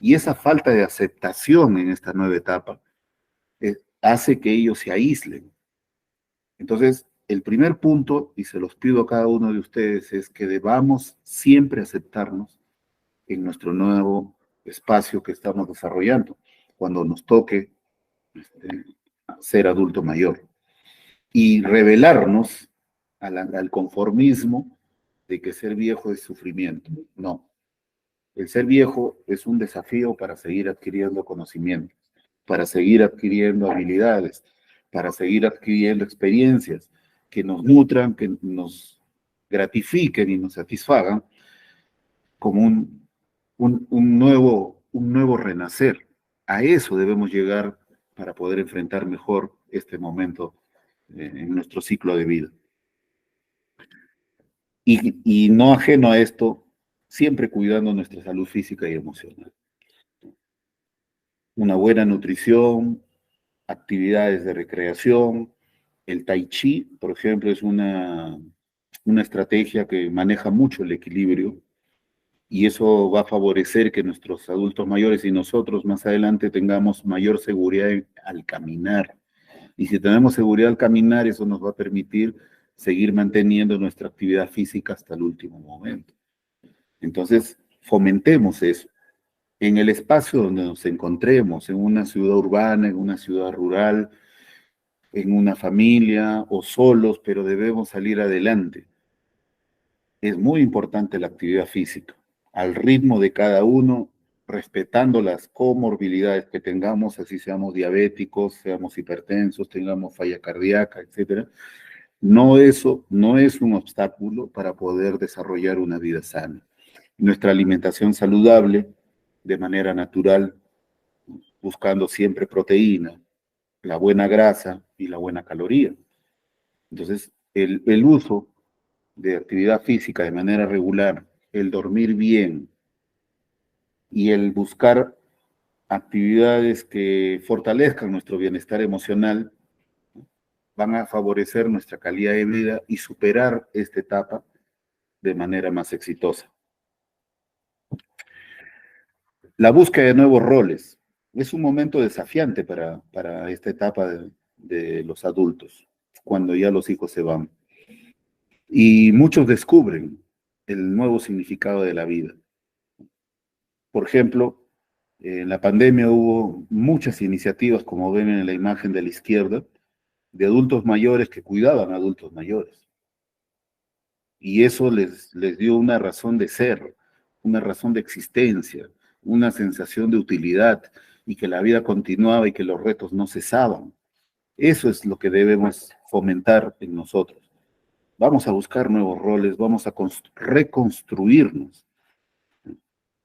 Y esa falta de aceptación en esta nueva etapa hace que ellos se aíslen. Entonces, el primer punto, y se los pido a cada uno de ustedes, es que debamos siempre aceptarnos en nuestro nuevo espacio que estamos desarrollando, cuando nos toque ser adulto mayor. Y revelarnos al conformismo de que ser viejo es sufrimiento. No. El ser viejo es un desafío para seguir adquiriendo conocimientos, para seguir adquiriendo habilidades, para seguir adquiriendo experiencias que nos nutran, que nos gratifiquen y nos satisfagan como un nuevo renacer. A eso debemos llegar para poder enfrentar mejor este momento en nuestro ciclo de vida. Y no ajeno a esto, siempre cuidando nuestra salud física y emocional. Una buena nutrición, actividades de recreación. El tai chi, por ejemplo, es una estrategia que maneja mucho el equilibrio y eso va a favorecer que nuestros adultos mayores y nosotros más adelante tengamos mayor seguridad al caminar. Y si tenemos seguridad al caminar, eso nos va a permitir seguir manteniendo nuestra actividad física hasta el último momento. Entonces, fomentemos eso. En el espacio donde nos encontremos, en una ciudad urbana, en una ciudad rural, en una familia o solos, pero debemos salir adelante. Es muy importante la actividad física, al ritmo de cada uno, respetando las comorbilidades que tengamos, así seamos diabéticos, seamos hipertensos, tengamos falla cardíaca, etc. Eso no es un obstáculo para poder desarrollar una vida sana. Nuestra alimentación saludable, de manera natural, buscando siempre proteína, la buena grasa y la buena caloría. Entonces, el uso de actividad física de manera regular, el dormir bien y el buscar actividades que fortalezcan nuestro bienestar emocional van a favorecer nuestra calidad de vida y superar esta etapa de manera más exitosa. La búsqueda de nuevos roles es un momento desafiante para esta etapa de los adultos, cuando ya los hijos se van. Y muchos descubren el nuevo significado de la vida. Por ejemplo, en la pandemia hubo muchas iniciativas, como ven en la imagen de la izquierda, de adultos mayores que cuidaban a adultos mayores. Y eso les dio una razón de ser, una razón de existencia, una sensación de utilidad y que la vida continuaba y que los retos no cesaban. Eso es lo que debemos fomentar en nosotros. Vamos a buscar nuevos roles, vamos a reconstruirnos.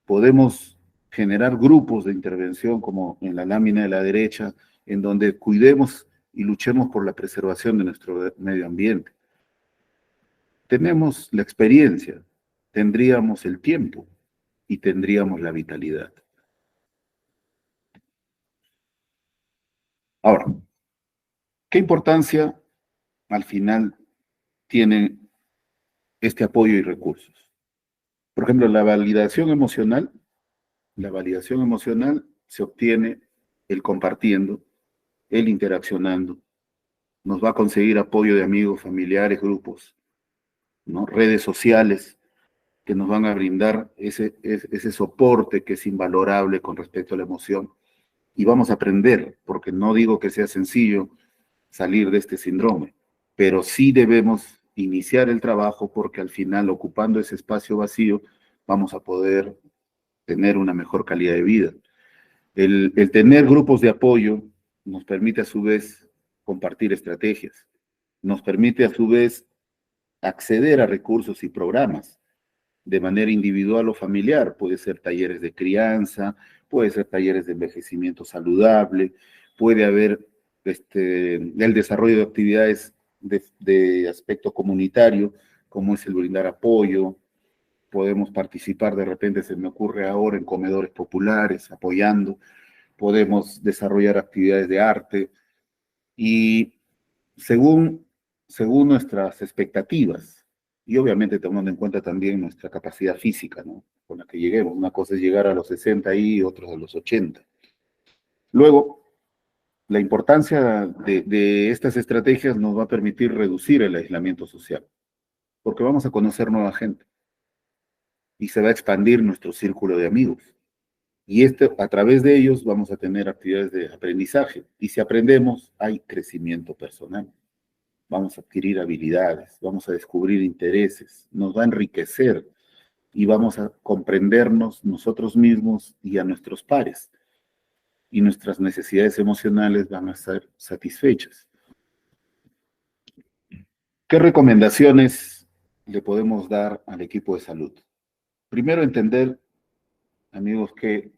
Podemos generar grupos de intervención como en la lámina de la derecha, en donde cuidemos y luchemos por la preservación de nuestro medio ambiente. Tenemos la experiencia, tendríamos el tiempo y tendríamos la vitalidad. Ahora, ¿qué importancia al final tiene este apoyo y recursos? Por ejemplo, la validación emocional se obtiene el compartiendo, el interaccionando, nos va a conseguir apoyo de amigos, familiares, grupos, ¿no? Redes sociales, que nos van a brindar ese soporte que es invalorable con respecto a la emoción. Y vamos a aprender, porque no digo que sea sencillo salir de este síndrome, pero sí debemos iniciar el trabajo porque al final, ocupando ese espacio vacío, vamos a poder tener una mejor calidad de vida. El tener grupos de apoyo nos permite a su vez compartir estrategias, nos permite a su vez acceder a recursos y programas de manera individual o familiar. Puede ser talleres de crianza, puede ser talleres de envejecimiento saludable, puede haber el desarrollo de actividades de aspecto comunitario, como es el brindar apoyo. Podemos participar, de repente se me ocurre ahora, en comedores populares, apoyando. Podemos desarrollar actividades de arte y según nuestras expectativas, y obviamente tomando en cuenta también nuestra capacidad física, ¿no? Con la que lleguemos. Una cosa es llegar a los 60 y otra a los 80. Luego, la importancia de estas estrategias nos va a permitir reducir el aislamiento social, porque vamos a conocer nueva gente y se va a expandir nuestro círculo de amigos. Y a través de ellos vamos a tener actividades de aprendizaje. Y si aprendemos, hay crecimiento personal. Vamos a adquirir habilidades, vamos a descubrir intereses, nos va a enriquecer y vamos a comprendernos nosotros mismos y a nuestros pares. Y nuestras necesidades emocionales van a ser satisfechas. ¿Qué recomendaciones le podemos dar al equipo de salud? Primero, entender, amigos, que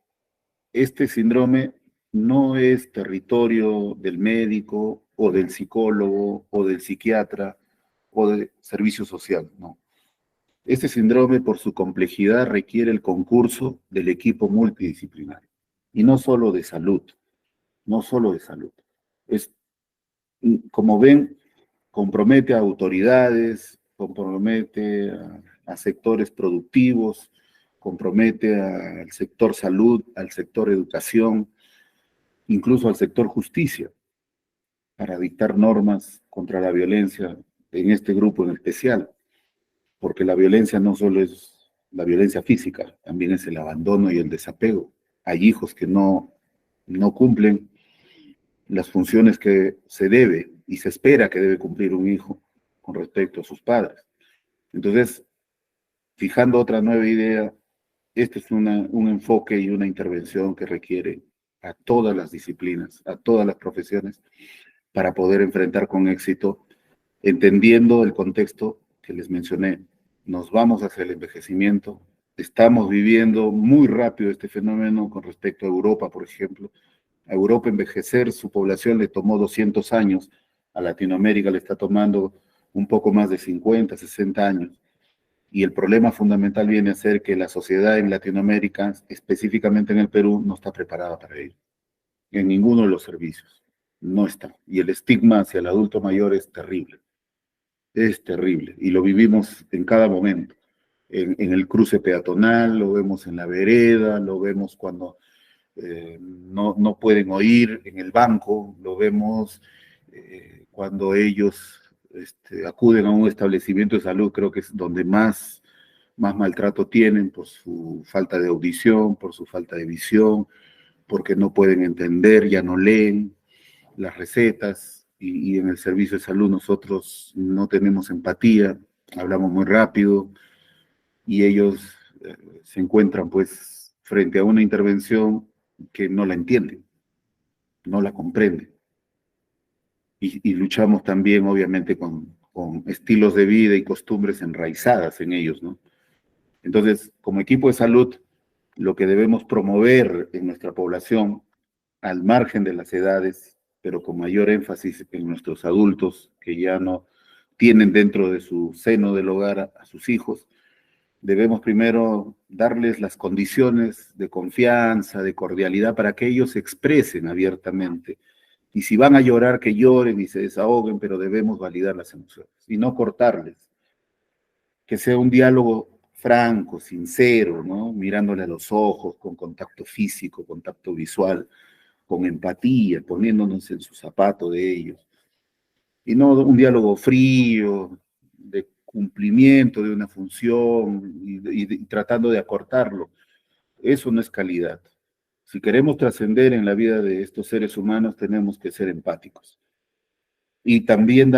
este síndrome no es territorio del médico o del psicólogo o del psiquiatra o del servicio social, no. Este síndrome, por su complejidad, requiere el concurso del equipo multidisciplinario. Y no solo de salud, no solo de salud. Es, como ven, compromete a autoridades, compromete a sectores productivos, compromete al sector salud, al sector educación, incluso al sector justicia, para dictar normas contra la violencia en este grupo en especial. Porque la violencia no solo es la violencia física, también es el abandono y el desapego. Hay hijos que no cumplen las funciones que se debe y se espera que debe cumplir un hijo con respecto a sus padres. Entonces, fijando otra nueva idea, este es un enfoque y una intervención que requiere a todas las disciplinas, a todas las profesiones, para poder enfrentar con éxito, entendiendo el contexto que les mencioné. Nos vamos hacia el envejecimiento, estamos viviendo muy rápido este fenómeno con respecto a Europa, por ejemplo. A Europa envejecer, su población le tomó 200 años, a Latinoamérica le está tomando un poco más de 50, 60 años. Y el problema fundamental viene a ser que la sociedad en Latinoamérica, específicamente en el Perú, no está preparada para ello. En ninguno de los servicios. No está. Y el estigma hacia el adulto mayor es terrible. Es terrible. Y lo vivimos en cada momento. En el cruce peatonal, lo vemos en la vereda, lo vemos cuando no pueden oír en el banco, lo vemos cuando ellos acuden a un establecimiento de salud, creo que es donde más maltrato tienen por su falta de audición, por su falta de visión, porque no pueden entender, ya no leen las recetas, y en el servicio de salud nosotros no tenemos empatía, hablamos muy rápido, y ellos se encuentran pues frente a una intervención que no la entienden, no la comprenden. Y luchamos también, obviamente, con estilos de vida y costumbres enraizadas en ellos, ¿no? Entonces, como equipo de salud, lo que debemos promover en nuestra población, al margen de las edades, pero con mayor énfasis en nuestros adultos, que ya no tienen dentro de su seno del hogar a sus hijos, debemos primero darles las condiciones de confianza, de cordialidad, para que ellos se expresen abiertamente. Y si van a llorar, que lloren y se desahoguen, pero debemos validar las emociones y no cortarles. Que sea un diálogo franco, sincero, ¿no? Mirándole a los ojos, con contacto físico, contacto visual, con empatía, poniéndonos en su zapato de ellos. Y no un diálogo frío, cumplimiento de una función y tratando de acortarlo. Eso no es calidad. Si queremos trascender en la vida de estos seres humanos, tenemos que ser empáticos. Y también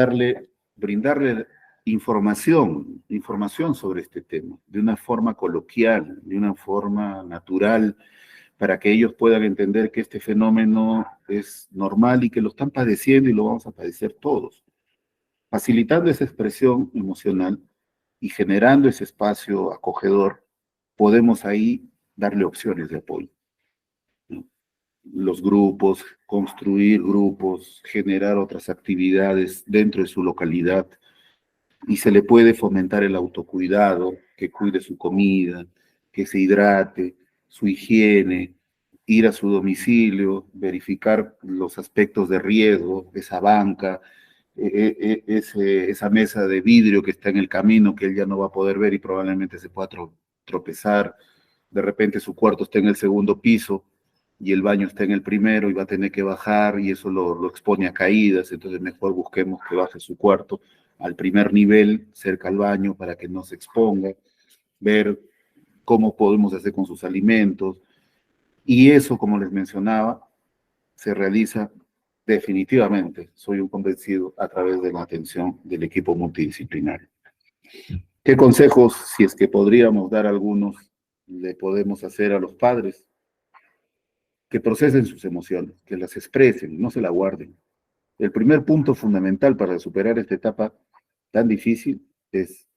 brindarle información sobre este tema, de una forma coloquial, de una forma natural, para que ellos puedan entender que este fenómeno es normal y que lo están padeciendo y lo vamos a padecer todos. Facilitando esa expresión emocional y generando ese espacio acogedor, podemos ahí darle opciones de apoyo, ¿no? Los grupos, construir grupos, generar otras actividades dentro de su localidad, y se le puede fomentar el autocuidado, que cuide su comida, que se hidrate, su higiene, ir a su domicilio, verificar los aspectos de riesgo, esa banca, esa mesa de vidrio que está en el camino que él ya no va a poder ver y probablemente se pueda tropezar. De repente su cuarto está en el segundo piso y el baño está en el primero y va a tener que bajar y eso lo expone a caídas, entonces mejor busquemos que baje su cuarto al primer nivel, cerca al baño, para que no se exponga, ver cómo podemos hacer con sus alimentos. Y eso, como les mencionaba, se realiza definitivamente, soy un convencido, a través de la atención del equipo multidisciplinario. ¿Qué consejos, si es que podríamos dar algunos, le podemos hacer a los padres? Que procesen sus emociones, que las expresen, no se la guarden. El primer punto fundamental para superar esta etapa tan difícil es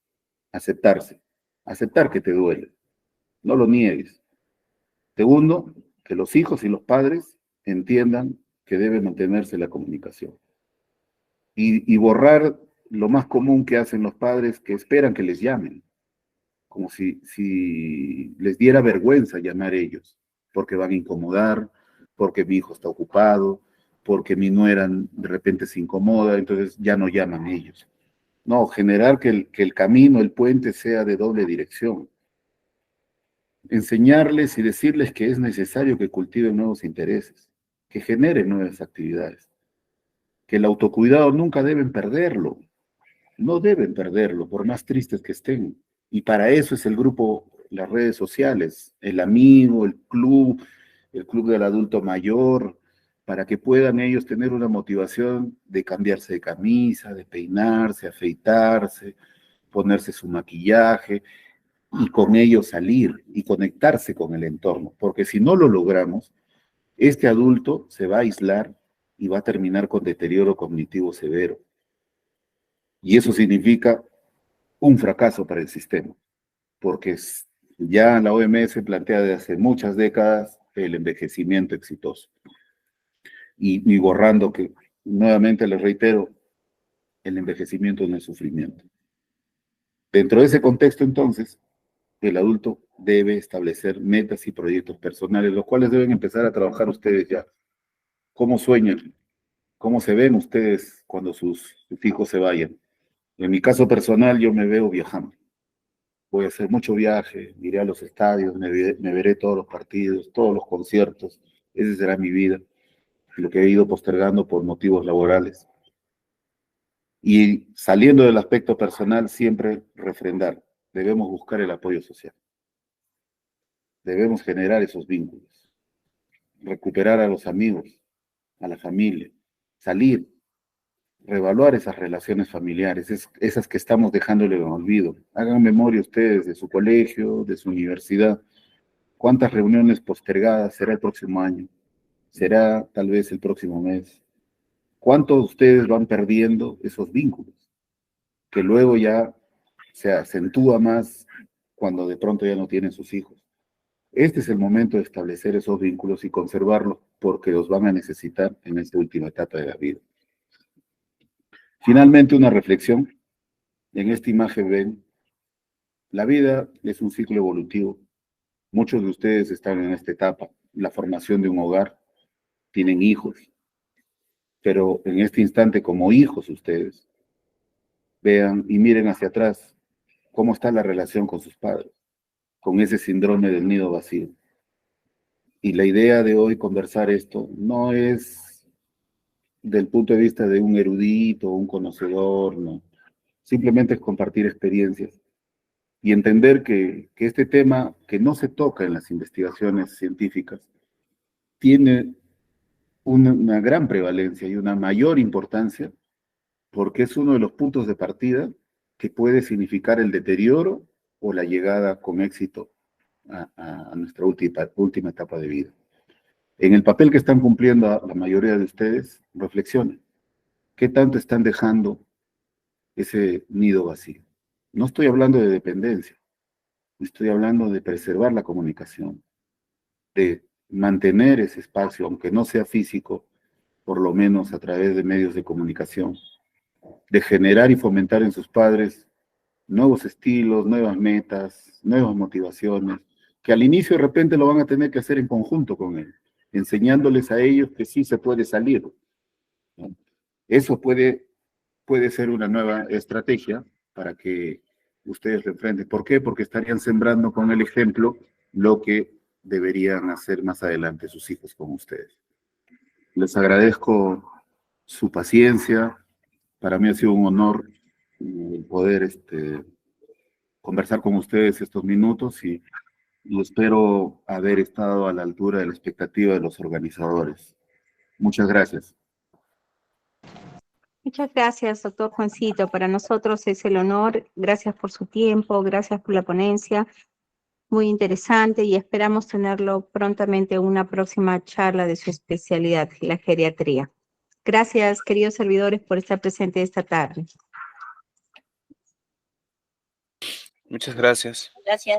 aceptarse, aceptar que te duele, no lo niegues. Segundo, que los hijos y los padres entiendan que debe mantenerse la comunicación y borrar lo más común que hacen los padres, que esperan que les llamen, como si les diera vergüenza llamar ellos, porque van a incomodar, porque mi hijo está ocupado, porque mi nuera de repente se incomoda, entonces ya no llaman ellos. No, generar que el camino, el puente sea de doble dirección. Enseñarles y decirles que es necesario que cultiven nuevos intereses, que generen nuevas actividades, que el autocuidado nunca deben perderlo, no deben perderlo, por más tristes que estén. Y para eso es el grupo, las redes sociales, el amigo, el club del adulto mayor, para que puedan ellos tener una motivación de cambiarse de camisa, de peinarse, afeitarse, ponerse su maquillaje y con ellos salir y conectarse con el entorno. Porque si no lo logramos, este adulto se va a aislar y va a terminar con deterioro cognitivo severo. Y eso significa un fracaso para el sistema, porque ya la OMS plantea desde hace muchas décadas el envejecimiento exitoso. Y borrando que, nuevamente les reitero, el envejecimiento no es sufrimiento. Dentro de ese contexto, entonces, el adulto debe establecer metas y proyectos personales, los cuales deben empezar a trabajar ustedes ya. ¿Cómo sueñan? ¿Cómo se ven ustedes cuando sus hijos se vayan? En mi caso personal, yo me veo viajando. Voy a hacer mucho viaje, iré a los estadios, me veré todos los partidos, todos los conciertos. Esa será mi vida, lo que he ido postergando por motivos laborales. Y saliendo del aspecto personal, siempre refrendar. Debemos buscar el apoyo social. Debemos generar esos vínculos. Recuperar a los amigos, a la familia. Salir, reevaluar esas relaciones familiares, esas que estamos dejándole en olvido. Hagan memoria ustedes de su colegio, de su universidad. ¿Cuántas reuniones postergadas será el próximo año? ¿Será tal vez el próximo mes? ¿Cuántos de ustedes van perdiendo esos vínculos? Que luego ya se acentúa más cuando de pronto ya no tienen sus hijos. Este es el momento de establecer esos vínculos y conservarlos porque los van a necesitar en esta última etapa de la vida. Finalmente, una reflexión. En esta imagen ven, la vida es un ciclo evolutivo. Muchos de ustedes están en esta etapa, la formación de un hogar, tienen hijos, pero en este instante como hijos ustedes, vean y miren hacia atrás cómo está la relación con sus padres, con ese síndrome del nido vacío. Y la idea de hoy conversar esto no es del punto de vista de un erudito, un conocedor, no. simplemente es compartir experiencias y entender que este tema que no se toca en las investigaciones científicas tiene una gran prevalencia y una mayor importancia porque es uno de los puntos de partida que puede significar el deterioro o la llegada con éxito a nuestra última etapa de vida. En el papel que están cumpliendo la mayoría de ustedes, reflexionen. ¿Qué tanto están dejando ese nido vacío? No estoy hablando de dependencia, estoy hablando de preservar la comunicación, de mantener ese espacio, aunque no sea físico, por lo menos a través de medios de comunicación, de generar y fomentar en sus padres nuevos estilos, nuevas metas, nuevas motivaciones, que al inicio de repente lo van a tener que hacer en conjunto con él, enseñándoles a ellos que sí se puede salir, ¿no? Eso puede ser una nueva estrategia para que ustedes lo enfrenten. ¿Por qué? Porque estarían sembrando con el ejemplo lo que deberían hacer más adelante sus hijos con ustedes. Les agradezco su paciencia. Para mí ha sido un honor poder conversar con ustedes estos minutos y espero haber estado a la altura de la expectativa de los organizadores. Muchas gracias. Muchas gracias, doctor Juancito. Para nosotros es el honor. Gracias por su tiempo, gracias por la ponencia. Muy interesante y esperamos tenerlo prontamente en una próxima charla de su especialidad, la geriatría. Gracias, queridos servidores, por estar presentes esta tarde. Muchas gracias. Gracias.